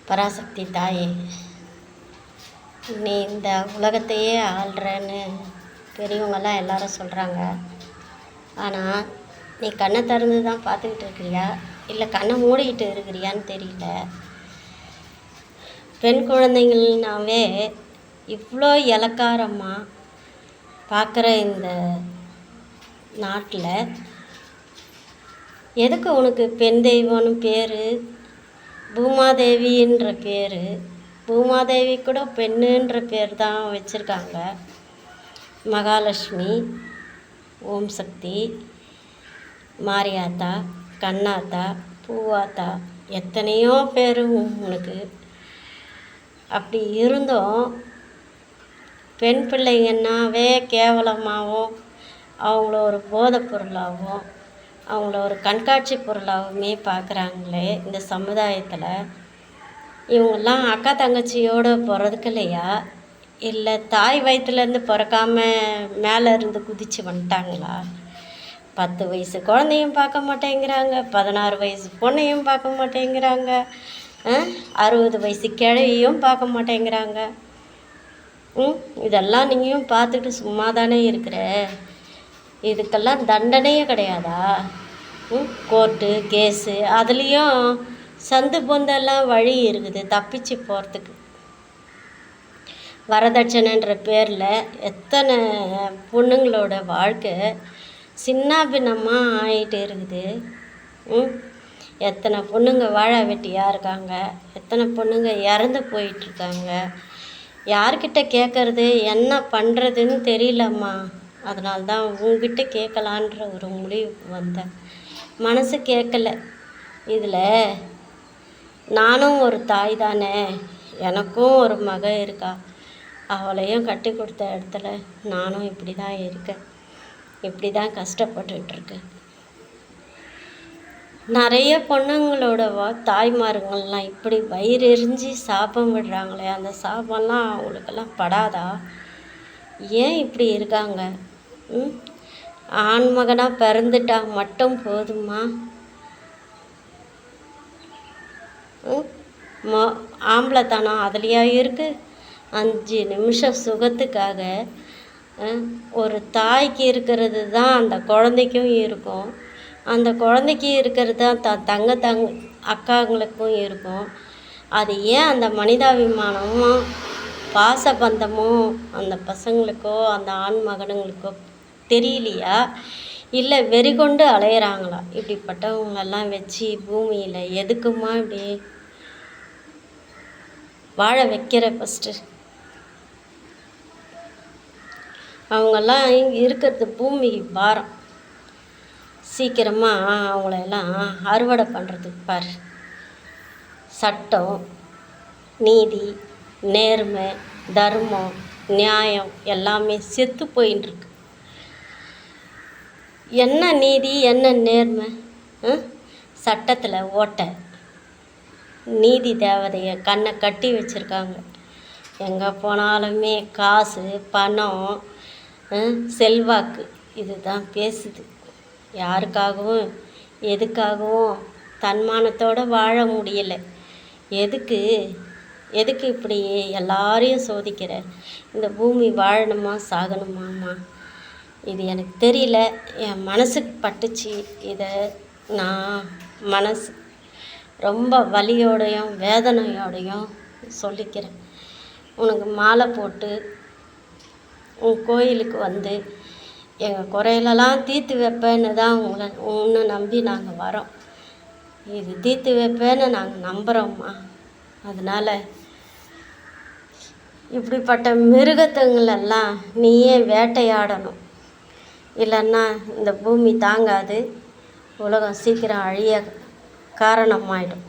பராசக்தி தாயே, நீ இந்த உலகத்தையே ஆள்றன்னு பெரியவங்கெல்லாம் எல்லாரும் சொல்கிறாங்க. ஆனால் நீ கண்ணை திறந்து தான் பார்த்துக்கிட்டு இருக்கிறியா, இல்லை கண்ணை மூடிக்கிட்டு இருக்கிறியான்னு தெரியல. பெண் குழந்தைங்கள்னாவே இவ்வளோ இலக்காரமாக பார்க்குற இந்த நாட்டில் எதுக்கு உனக்கு பெண் தெய்வம்னு பேர், பூமாதேவின்ற பேர், பூமாதேவி கூட பெண்ணுன்ற பேர் தான் வச்சுருக்காங்க. மகாலட்சுமி, ஓம் சக்தி, மாரியாத்தா, கண்ணாத்தா, பூவாத்தா, எத்தனையோ பேர் உனக்கு. அப்படி இருந்தும் பெண் பிள்ளைங்கன்னாவே கேவலமாகவும் அவங்கள ஒரு போதைப் பொருளாகவும் அவங்கள ஒரு கண்காட்சி பொருளாகவுமே பார்க்குறாங்களே இந்த சமுதாயத்தில். இவங்கெல்லாம் அக்கா தங்கச்சியோடு பிறக்கலையா, இல்லை தாய் வயிற்றுலேருந்து பிறக்காம மேலே இருந்து குதித்து வந்துட்டாங்களா? 10 வயசு குழந்தையும் பார்க்க மாட்டேங்கிறாங்க, 16 வயசு பொண்ணையும் பார்க்க மாட்டேங்கிறாங்க, 60 வயசு கிழவியும் பார்க்க மாட்டேங்கிறாங்க. இதெல்லாம் நீயும் பார்த்துட்டு சும்மா தானே இருக்கிற. இதுக்கெல்லாம் தண்டனையே கிடையாதா? கோர்ட்டு கேஸு அதுலேயும் சந்து பொந்தெல்லாம் வழி இருக்குது தப்பிச்சு போகிறதுக்கு. வரதட்சணைன்ற பேரில் எத்தனை பொண்ணுங்களோட வாழ்க்கை சின்ன பின்னமாக ஆகிட்டு இருக்குது. எத்தனை பொண்ணுங்க வாழ வெட்டியாக இருக்காங்க, எத்தனை பொண்ணுங்க இறந்து போயிட்டுருக்காங்க. யார்கிட்ட கேட்குறது, என்ன பண்ணுறதுன்னு தெரியலம்மா. அதனால தான் உங்ககிட்ட கேட்கலான்ற ஒரு முடிவுக்கு வந்தேன். மனசு கேட்கல. இதில் நானும் ஒரு தாய் தானே, எனக்கும் ஒரு மக இருக்கா. அவளையும் கட்டி கொடுத்த இடத்துல நானும் இப்படி தான் இருக்கேன், இப்படி தான் கஷ்டப்பட்டுட்ருக்கேன். நிறைய பொண்ணுங்களோட தாய்மார்கள்லாம் இப்படி வயிறு எரிஞ்சு சாபம் விடுறாங்களே, அந்த சாபம்லாம் அவங்களுக்கெல்லாம் படாதா? ஏன் இப்படி இருக்காங்க? ஆண்மகனாக பிறந்துட்டா மட்டும் போதுமா? ஆம்பளைத்தனம் அதுலையா இருக்குது? 5 நிமிஷம் சுகத்துக்காக ஒரு தாய்க்கு இருக்கிறது தான் அந்த குழந்தைக்கும் இருக்கும், அந்த குழந்தைக்கு இருக்கிறது தான் தங்க அக்காங்களுக்கும் இருக்கும். அது ஏன் அந்த மனிதாபிமானமும் பாசபந்தமும் அந்த பசங்களுக்கோ அந்த ஆண் மகனுங்களுக்கோ தெரியலையா, இல்லை வெறிகொண்டு அலையிறாங்களா? இப்படிப்பட்டவங்களெல்லாம் வச்சு பூமியில் எதுக்குமா இப்படி வாழ வைக்கிற? ஃபஸ்ட்டு அவங்கெல்லாம் இருக்கிறது பூமிக்கு பாரம். சீக்கிரமாக அவங்களெல்லாம் அறுவடை பண்ணுறதுக்கு பாரு. சட்டம், நீதி, நேர்மை, தர்மம், நியாயம் எல்லாமே செத்து போயின்ட்டுருக்கு. என்ன நீதி, என்ன நேர்மை? சட்டத்தில் ஓட்டை. நீதி தேவதையை கண்ணை கட்டி வச்சுருக்காங்க. எங்கே போனாலுமே காசு, பணம், செல்வாக்கு இது தான் பேசுது. யாருக்காகவும் எதுக்காகவும் தன்மானத்தோடு வாழ முடியலை. எதுக்கு இப்படி எல்லாரையும் சோதிக்கிற? இந்த பூமி வாழணுமா சாகணுமாம்மா? இது எனக்கு தெரியல. என் மனசுக்கு பட்டுச்சு. இதை நான் மனசு ரொம்ப வலியோடையும் வேதனையோடையும் சொல்லிக்கிறேன். உனக்கு மாலை போட்டு உன் கோயிலுக்கு வந்து எங்கள் குறையிலெல்லாம் தீர்த்து வைப்பேன்னு தான் உன்னை நம்பி நாங்கள் வரோம். இது தீர்த்து வைப்பேன்னு நாங்கள் நம்புகிறோம்மா. அதனால் இப்படிப்பட்ட மிருகத்துங்களெல்லாம் நீயே வேட்டையாடணும். இல்லைன்னா இந்த பூமி தாங்காது, உலகம் சீக்கிரம் அழிய காரணமாயிடும்.